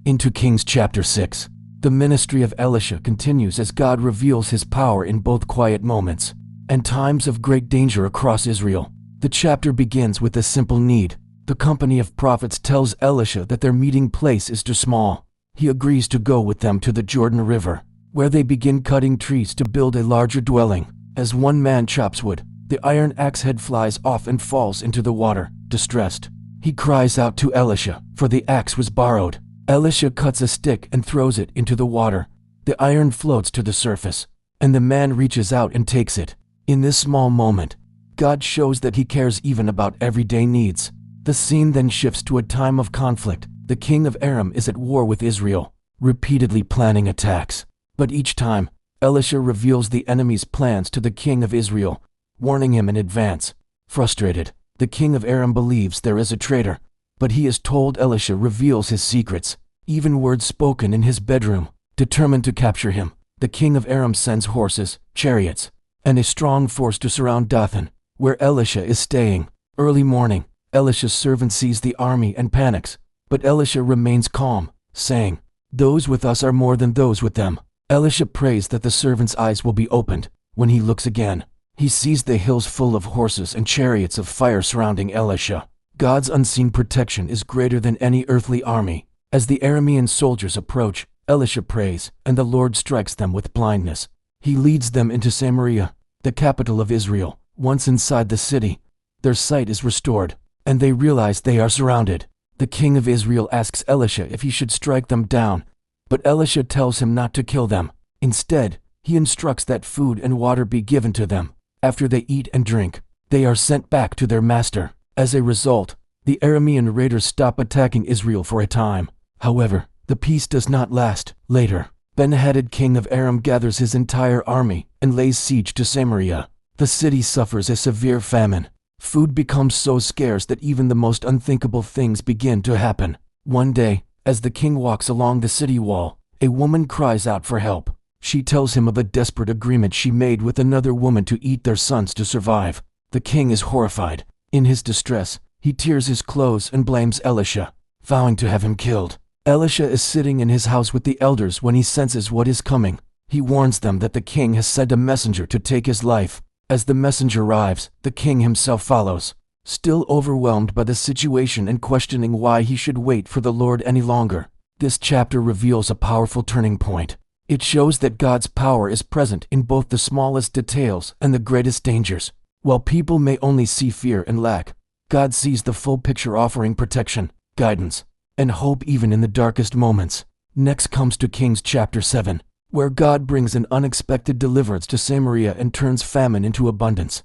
Into Kings chapter 6. The ministry of Elisha continues as God reveals his power in both quiet moments and times of great danger across Israel. The chapter begins with a simple need. The company of prophets tells Elisha that their meeting place is too small. He agrees to go with them to the Jordan River, where they begin cutting trees to build a larger dwelling. As one man chops wood, the iron axe head flies off and falls into the water. Distressed, he cries out to Elisha, for the axe was borrowed. Elisha cuts a stick and throws it into the water. The iron floats to the surface, and the man reaches out and takes it. In this small moment, God shows that he cares even about everyday needs. The scene then shifts to a time of conflict. The king of Aram is at war with Israel, repeatedly planning attacks. But each time, Elisha reveals the enemy's plans to the king of Israel, warning him in advance. Frustrated, the king of Aram believes there is a traitor, but he is told Elisha reveals his secrets, even words spoken in his bedroom. Determined to capture him, the king of Aram sends horses, chariots, and a strong force to surround Dothan, where Elisha is staying. Early morning, Elisha's servant sees the army and panics, but Elisha remains calm, saying, "Those with us are more than those with them." Elisha prays that the servant's eyes will be opened. When he looks again, he sees the hills full of horses and chariots of fire surrounding Elisha. God's unseen protection is greater than any earthly army. As the Aramean soldiers approach, Elisha prays, and the Lord strikes them with blindness. He leads them into Samaria, the capital of Israel. Once inside the city, their sight is restored, and they realize they are surrounded. The king of Israel asks Elisha if he should strike them down, but Elisha tells him not to kill them. Instead, he instructs that food and water be given to them. After they eat and drink, they are sent back to their master. As a result, the Aramean raiders stop attacking Israel for a time. However, the peace does not last. Later, Ben-Hadad, king of Aram, gathers his entire army and lays siege to Samaria. The city suffers a severe famine. Food becomes so scarce that even the most unthinkable things begin to happen. One day, as the king walks along the city wall, a woman cries out for help. She tells him of a desperate agreement she made with another woman to eat their sons to survive. The king is horrified. In his distress, he tears his clothes and blames Elisha, vowing to have him killed. Elisha is sitting in his house with the elders when he senses what is coming. He warns them that the king has sent a messenger to take his life. As the messenger arrives, the king himself follows. Still overwhelmed by the situation and questioning why he should wait for the Lord any longer, this chapter reveals a powerful turning point. It shows that God's power is present in both the smallest details and the greatest dangers. While people may only see fear and lack, God sees the full picture, offering protection, guidance, and hope even in the darkest moments. Next comes to Kings chapter 7, where God brings an unexpected deliverance to Samaria and turns famine into abundance.